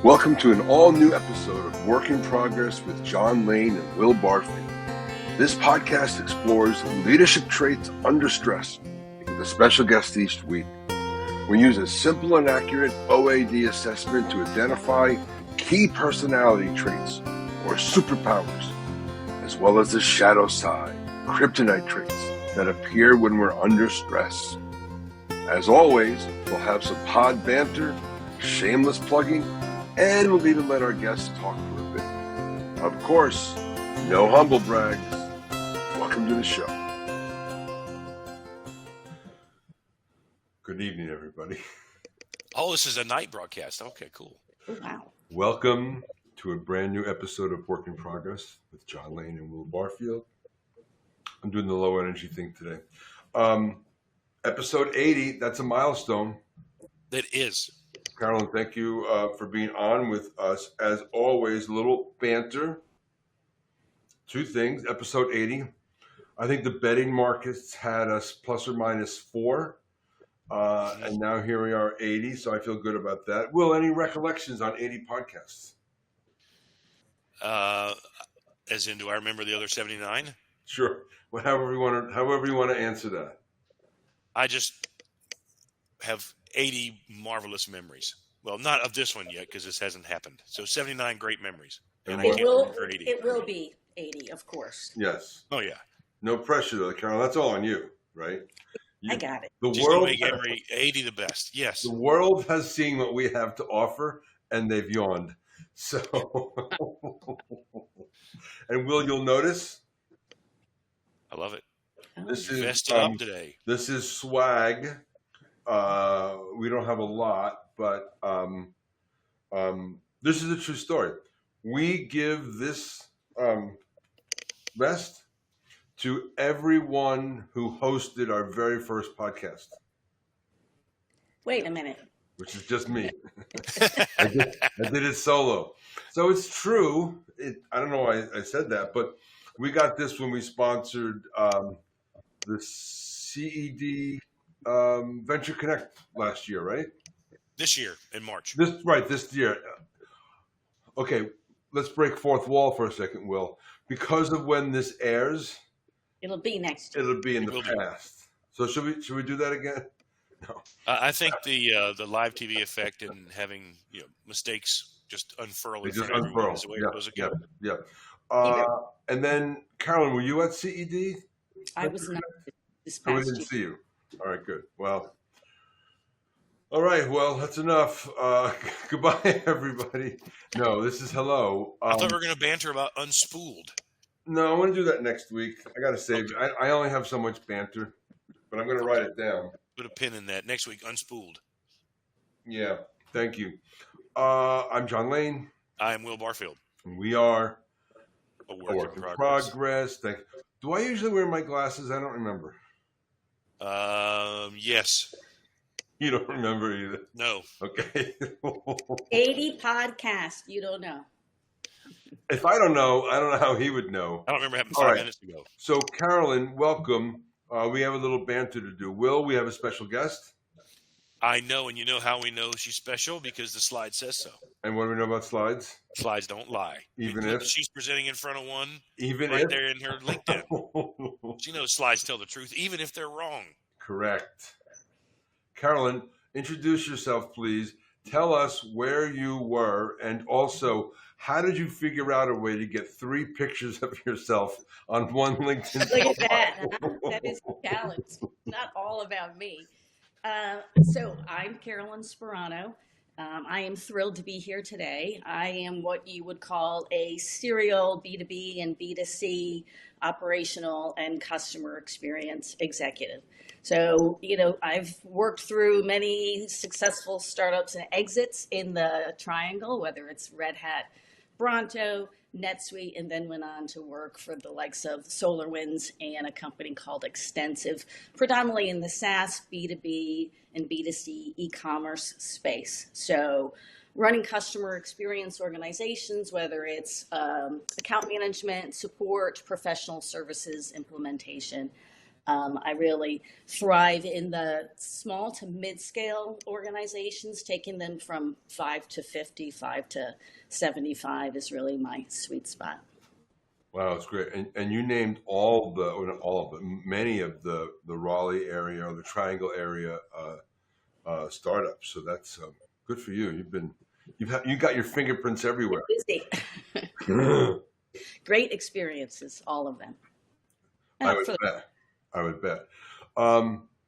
Welcome to an all-new episode of Work in Progress with John Lane and Will Barfield. This podcast explores leadership traits under stress with a special guest each week. We use a simple and accurate OAD assessment to identify key personality traits or superpowers, as well as the shadow side, kryptonite traits that appear when we're under stress. As always, we'll have some pod banter, shameless plugging, and we'll even let our guests talk for a bit. Of course, no humble brags. Welcome to the show. Good evening, everybody. Oh, this is a night broadcast. Okay, cool. Wow. Welcome to a brand new episode of Work in Progress with John Lane and Will Barfield. I'm doing the low energy thing today. Episode 80, that's a milestone. It is. Carolyn, thank you for being on with us. As always, a little banter. Two things. Episode 80. I think the betting markets had us plus or minus 4. And now here we are, 80. So I feel good about that. Will, any recollections on 80 podcasts? As in, do I remember the other 79? Sure. However you want to answer that. I just have 80 marvelous memories. Well, not of this one yet because this hasn't happened. So 79 great memories. And It will be 80, of course. Yes. Oh, yeah. No pressure, though, Carolyn. That's all on you, right? I got it. The Just world make every 80 the best. Yes. The world has seen what we have to offer, and they've yawned. So, and Will, you'll notice I love it. this is Vested up today. This is swag. We don't have a lot, but this is a true story. We give this vest to everyone who hosted our very first podcast. Wait a minute. Which is just me. I did it solo. So it's true. I don't know why I said that, but we got this when we sponsored the CED Venture Connect last year, right? This year in March. This year. Okay, let's break fourth wall for a second, Will. Because of when this airs, it'll be next year. It'll be in the past. So should we do that again? No. I think the live TV effect and having mistakes just unfurl in front of everyone is the way it goes again. Yeah. And then, Carolyn, were you at CED? I was not this past year. We didn't see you. All right, good. Well, all right. Well, that's enough. Goodbye, everybody. No, this is hello. I thought we were going to banter about unspooled. No, I want to do that next week. I got to save you. I only have so much banter, but I'm going to write it down. Put a pin in that. Next week, unspooled. Yeah, thank you. I'm John Lane. I'm Will Barfield. And we are a work in progress. Do I usually wear my glasses? I don't remember. Yes. You don't remember either? No. Okay. 80 podcasts. You don't know. If I don't know how he would know. I don't remember having 5 minutes ago. So, Carolyn, welcome. We have a little banter to do. Will, we have a special guest? I know, and you know how we know she's special? Because the slide says so. And what do we know about slides? Slides don't lie. Even if she's presenting in front of one, even right if there in her LinkedIn. She knows slides tell the truth, even if they're wrong. Correct. Carolyn, introduce yourself, please. Tell us where you were, and also, how did you figure out a way to get 3 pictures of yourself on one LinkedIn? Look at that. That is a challenge. Not all about me. So I'm Carolyn Sparano. I am thrilled to be here today. I am what you would call a serial B2B and B2C operational and customer experience executive. So, I've worked through many successful startups and exits in the triangle, whether it's Red Hat, Bronto, NetSuite, and then went on to work for the likes of SolarWinds and a company called Extensive, predominantly in the SaaS, B2B, and B2C e-commerce space. So running customer experience organizations, whether it's account management, support, professional services, implementation. I really thrive in the small to mid-scale organizations. Taking them from 5 to 50, 5 to 75 is really my sweet spot. Wow, it's great. And you named many of the Raleigh area or the Triangle area startups. So that's good for you. You got your fingerprints everywhere. Busy. Great experiences, all of them. I would bet.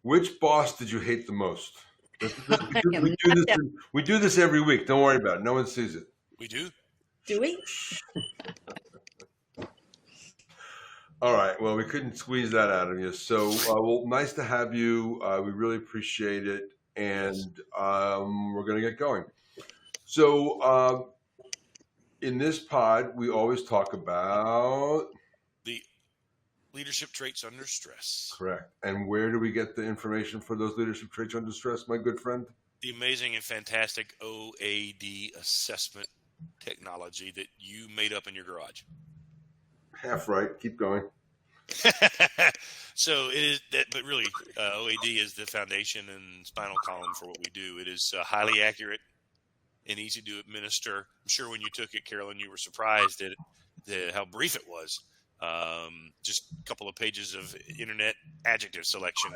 Which boss did you hate the most? We do this every week. Don't worry about it. No one sees it. We do? Do we? All right. Well, we couldn't squeeze that out of you. So, well, nice to have you. We really appreciate it. And we're going to get going. So, in this pod, we always talk about the leadership traits under stress. Correct. And where do we get the information for those leadership traits under stress, my good friend? The amazing and fantastic OAD assessment technology that you made up in your garage. Half right. Keep going. So it is that, but really, OAD is the foundation and spinal column for what we do. It is highly accurate and easy to administer. I'm sure when you took it, Carolyn, you were surprised at how brief it was. Just a couple of pages of internet adjective selection.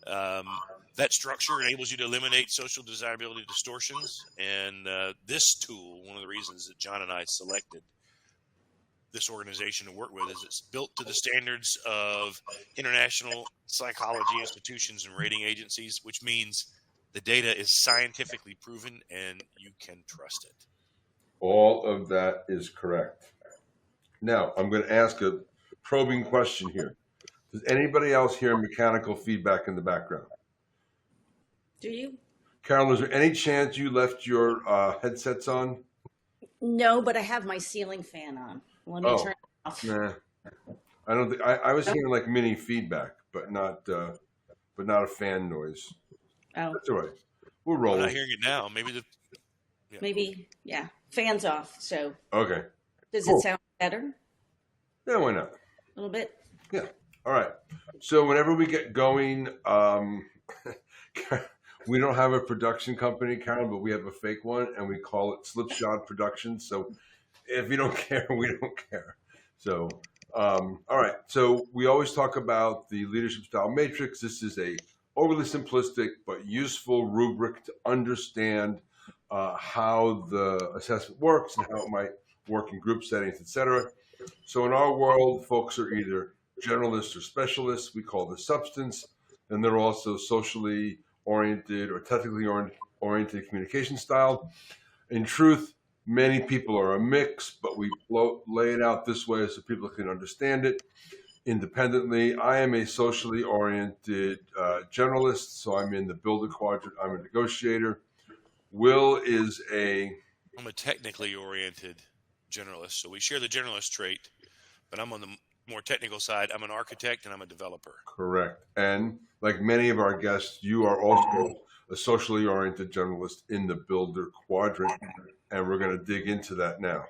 That structure enables you to eliminate social desirability distortions. And this tool, one of the reasons that John and I selected this organization to work with, is it's built to the standards of international psychology institutions and rating agencies, which means the data is scientifically proven and you can trust it. All of that is correct. Now, I'm going to ask a probing question here. Does anybody else hear mechanical feedback in the background? Do you? Carolyn, is there any chance you left your headsets on? No, but I have my ceiling fan on. Let me turn it off. Nah, I don't think I was hearing like mini feedback, but not a fan noise. Oh, That's all right. We'll roll. I'm not hearing it now. Maybe fans off. So okay. Does it sound better? Yeah, why not? A little bit. Yeah. All right. So whenever we get going, we don't have a production company, Carol, but we have a fake one, and we call it Slipshod Productions. So if you don't care, we don't care. So, all right. So we always talk about the leadership style matrix. This is a overly simplistic but useful rubric to understand how the assessment works and how it might work in group settings, etc. So in our world, folks are either generalists or specialists. We call this substance. And they're also socially oriented or technically oriented communication style. In truth, many people are a mix, but we lay it out this way so people can understand it independently. I am a socially oriented generalist, so I'm in the builder quadrant. I'm a negotiator. Will is I'm a technically oriented generalist, so we share the generalist trait, but I'm on the more technical side. I'm an architect and I'm a developer. Correct. And like many of our guests, you are also a socially oriented generalist in the builder quadrant, and we're going to dig into that now.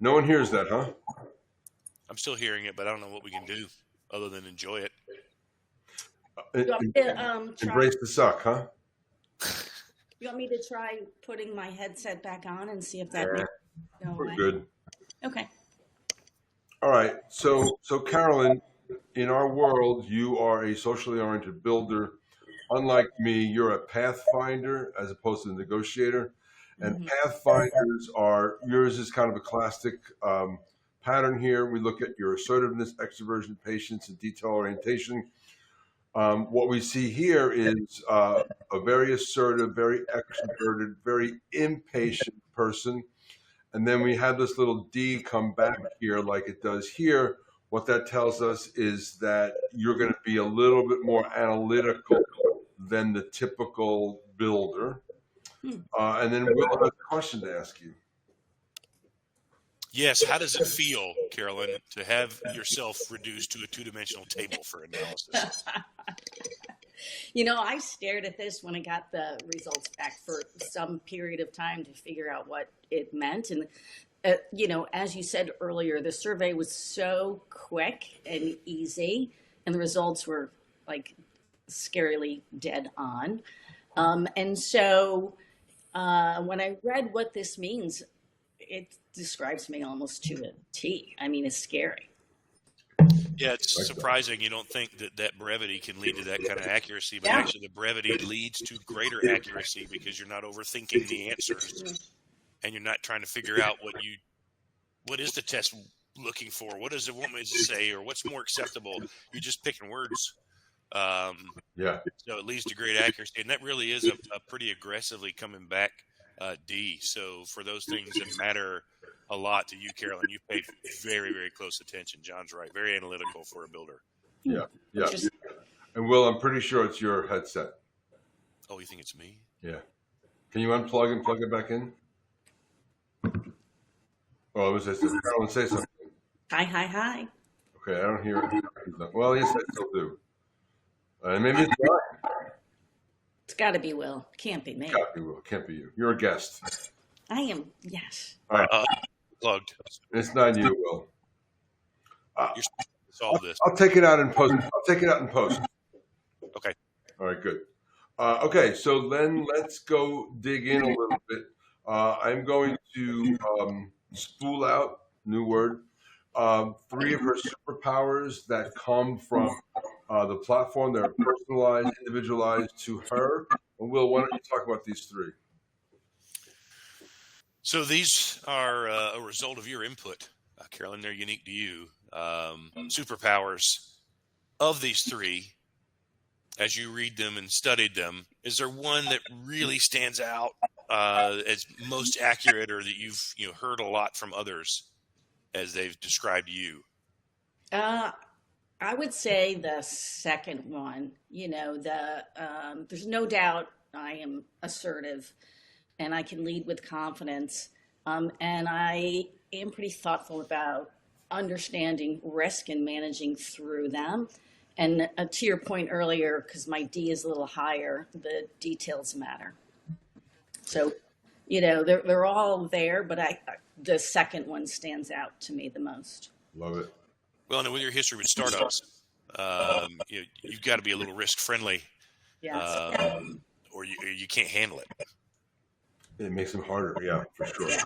No one hears that, huh? I'm still hearing it, but I don't know what we can do other than enjoy it. Embrace the suck, huh? You want me to try putting my headset back on and see if that makes it go We're away? good. Okay. All right. So Carolyn, in our world, you are a socially oriented builder. Unlike me, you're a pathfinder as opposed to a negotiator. And pathfinders yours is kind of a classic pattern here. We look at your assertiveness, extroversion, patience, and detail orientation. What we see here is a very assertive, very extroverted, very impatient person. And then we have this little D come back here like it does here. What that tells us is that you're going to be a little bit more analytical than the typical builder. And then Will has a question to ask you. Yes. How does it feel, Carolyn, to have yourself reduced to a two-dimensional table for analysis? I stared at this when I got the results back for some period of time to figure out what it meant. And, as you said earlier, the survey was so quick and easy and the results were like scarily dead on. And so when I read what this means, it describes me almost to a T. I mean, it's scary. Yeah, it's surprising. You don't think that brevity can lead to that kind of accuracy, but actually the brevity leads to greater accuracy because you're not overthinking the answers and you're not trying to figure out what is the test looking for? What does it want me to say, or what's more acceptable? You're just picking words. So it leads to great accuracy, and that really is a pretty aggressively coming back D. So for those things that matter a lot to you, Carolyn, you paid very, very close attention. John's right. Very analytical for a builder. Yeah. And Will, I'm pretty sure it's your headset. Oh, you think it's me? Yeah. Can you unplug and plug it back in? Oh, it was Carolyn, say something. Hi. Okay, I don't hear it. Well, yes, I still do. And maybe it's not. It's got to be Will. Can't be me. Can't be Will. Can't be you. You're a guest. I am. Yes. All right. Plugged. It's not you, Will. You're supposed to solve this. I'll take it out in post. Okay. All right, good. Okay, so then let's go dig in a little bit. I'm going to spool out, new word, 3 of her superpowers that come from the platform that are personalized, individualized to her. And Will, why don't you talk about these 3? So these are a result of your input, Carolyn. They're unique to you. Superpowers of these 3, as you read them and studied them, is there one that really stands out as most accurate, or that you've heard a lot from others as they've described you? I would say the second one. There's no doubt I am assertive, and I can lead with confidence. And I am pretty thoughtful about understanding risk and managing through them. And to your point earlier, because my D is a little higher, the details matter. So, they're all there, but the second one stands out to me the most. Love it. Well, and with your history with startups, you've got to be a little risk friendly, or you can't handle it. It makes them harder, yeah, for sure.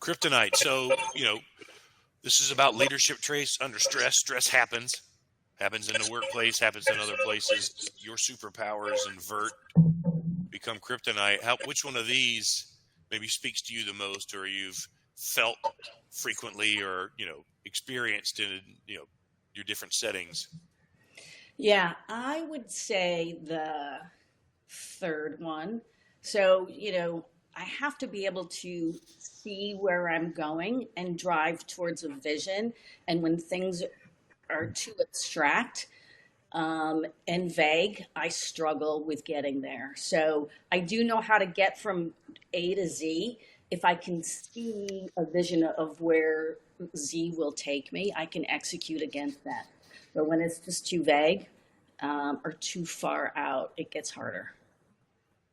Kryptonite. So, this is about leadership traits under stress. Stress happens in the workplace, happens in other places. Your superpowers invert, become kryptonite. Which one of these maybe speaks to you the most, or you've felt frequently, or experienced in your different settings? Yeah, I would say the third one. So, I have to be able to see where I'm going and drive towards a vision. And when things are too abstract and vague, I struggle with getting there. So I do know how to get from A to Z. If I can see a vision of where Z will take me, I can execute against that. But when it's just too vague or too far out, it gets harder.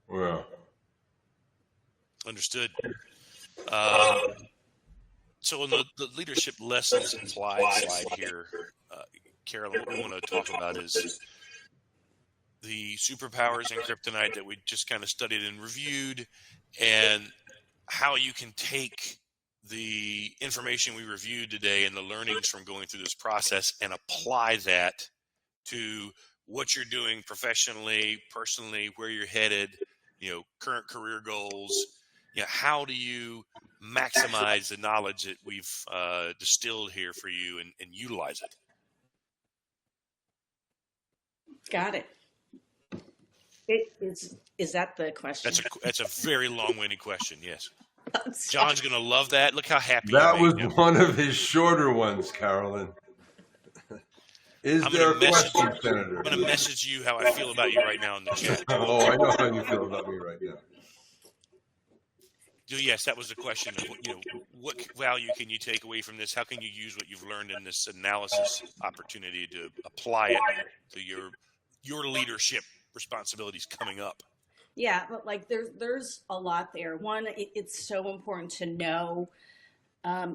Well, understood. So in the leadership lessons applied slide here, Carolyn, what we want to talk about is the superpowers and kryptonite that we just kind of studied and reviewed, and how you can take the information we reviewed today and the learnings from going through this process and apply that to what you're doing professionally, personally, where you're headed, current career goals. How do you maximize the knowledge that we've distilled here for you and utilize it? Got it. Is that the question? That's a very long-winded question. Yes. John's going to love that. Look how happy that was one of his shorter ones, Carolyn. Is there a question, Senator? I'm going to message you how I feel about you right now in the chat. Oh, I know how you feel about me right now. So yes, that was the question. What value can you take away from this? How can you use what you've learned in this analysis opportunity to apply it to your leadership responsibilities coming up? Yeah, but there's a lot there. One, it's so important to know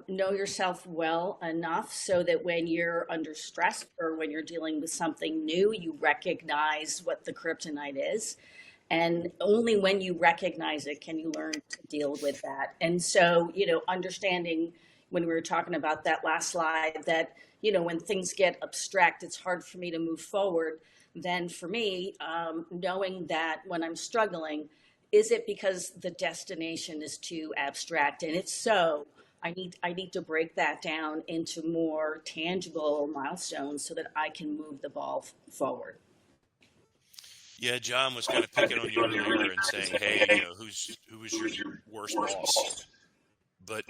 know yourself well enough so that when you're under stress or when you're dealing with something new, you recognize what the kryptonite is. And only when you recognize it can you learn to deal with that. And so, understanding when we were talking about that last slide that, when things get abstract, it's hard for me to move forward. Then for me, knowing that when I'm struggling, is it because the destination is too abstract? And it's so. I need to break that down into more tangible milestones so that I can move the ball forward. Yeah, John was kind of picking on you earlier and saying, "Hey, who was your worst boss?" But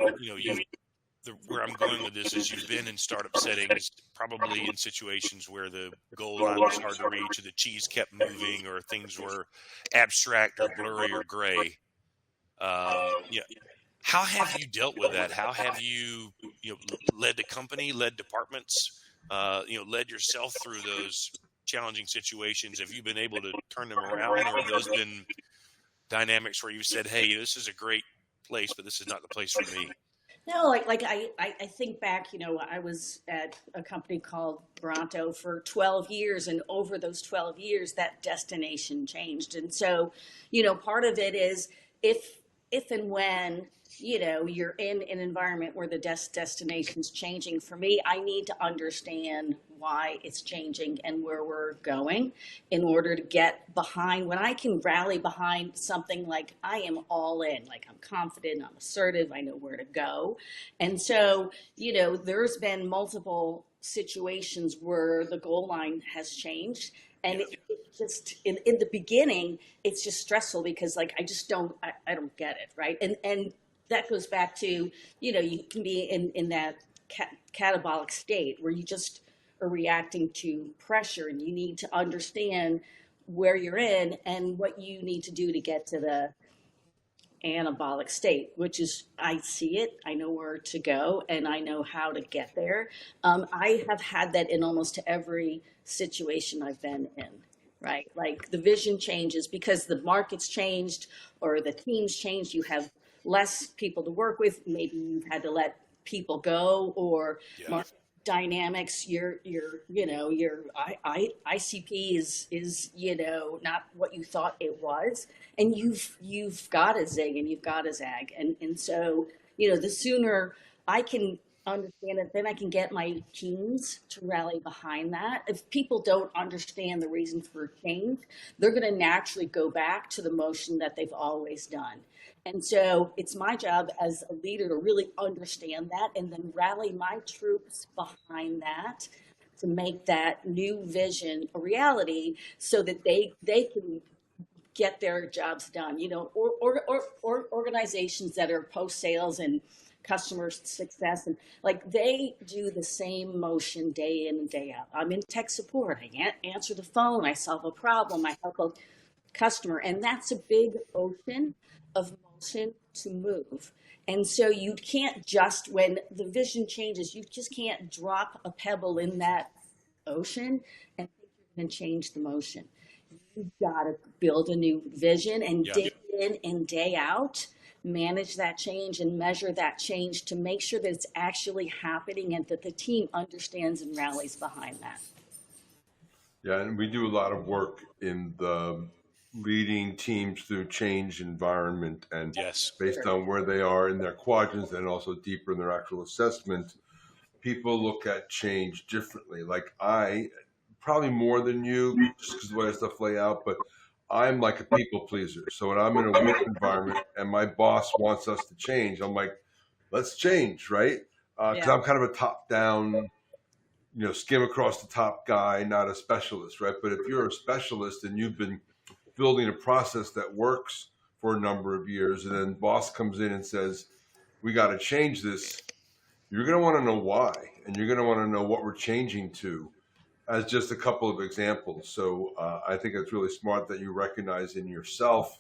where I'm going with this is you've been in startup settings, probably in situations where the goal line was hard to reach, or the cheese kept moving, or things were abstract or blurry or gray. Yeah. How have you dealt with that? How have you, led the company, led departments, led yourself through those challenging situations? Have you been able to turn them around, or have those been dynamics where you said, "Hey, this is a great place, but this is not the place for me"? No, I think back, I was at a company called Bronto for 12 years, and over those 12 years, that destination changed. And so, part of it is if and when, you're in an environment where the destination's changing. For me, I need to understand why it's changing and where we're going in order to get behind. When I can rally behind something, like I am all in, like I'm confident, I'm assertive, I know where to go. And so, there's been multiple situations where the goal line has changed. And it just in the beginning, it's just stressful because I just I don't get it, right? And that goes back to, you can be in that catabolic state where you just are reacting to pressure, and you need to understand where you're in and what you need to do to get to the anabolic state, which is, I see it, I know where to go, and I know how to get there. I have had that in almost every situation I've been in, right? Like the vision changes because the market's changed or the team's changed. You have less people to work with. Maybe you've had to let people go, or market dynamics. Your ICP is not what you thought it was, and you've got to zig and you've got to zag, and so the sooner I can understand it, then I can get my teams to rally behind that. If people don't understand the reason for change, they're going to naturally go back to the motion that they've always done. And so it's my job as a leader to really understand that and then rally my troops behind that to make that new vision a reality so that they can get their jobs done. Or organizations that are post-sales and customer success, and they do the same motion day in and day out. I'm in tech support. I answer the phone. I solve a problem. I help a customer. And that's a big ocean of motion to move. And so you can't just, when the vision changes, you just can't drop a pebble in that ocean and think you're going to change the motion. You've got to build a new vision and day in and day out, manage that change and measure that change to make sure that it's actually happening and that the team understands and rallies behind that. Yeah, and we do a lot of work in the leading teams through change environment, and based on where they are in their quadrants and also deeper in their actual assessment, people look at change differently. Like I, probably more than you, just because the way stuff lay out, but I'm like a people pleaser. So when I'm in a WIP environment and my boss wants us to change, I'm like, let's change, right? Because I'm kind of a top-down, skim across the top guy, not a specialist, right? But if you're a specialist and you've been building a process that works for a number of years, and then boss comes in and says, we got to change this, you're going to want to know why, and you're going to want to know what we're changing to, as just a couple of examples. So I think it's really smart that you recognize in yourself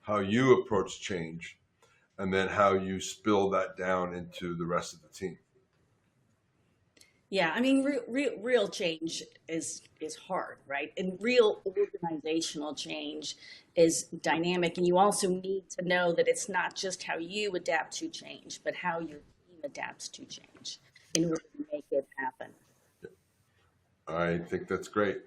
how you approach change, and then how you spill that down into the rest of the team. Yeah, I mean, real change is hard, right? And real organizational change is dynamic. And you also need to know that it's not just how you adapt to change, but how your team adapts to change in order to make it happen. I think that's great.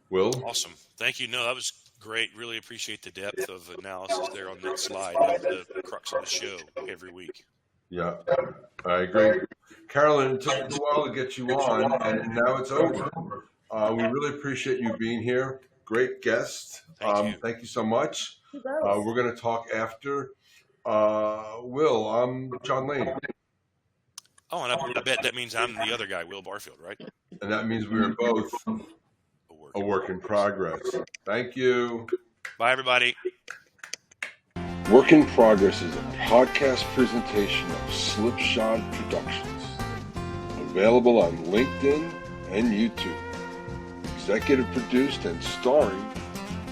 Will? Awesome. Thank you. No, that was great. Really appreciate the depth of analysis there on that slide. That's the crux of the show every week. Yeah, I agree. Carolyn, it took us a while to get you on, and now it's over. We really appreciate you being here. Great guest. Thank you so much. We're going to talk after. Will, I'm John Lane. Oh, and I bet that means I'm the other guy, Will Barfield, right? And that means we are both a work in progress. Thank you. Bye, everybody. Work in Progress is a podcast presentation of Slipshod Productions, available on LinkedIn and YouTube. Executive produced and starring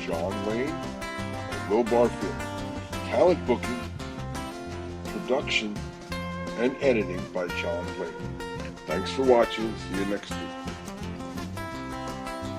John Lane and Will Barfield. Talent booking, production, and editing by John Lane. Thanks for watching. See you next week.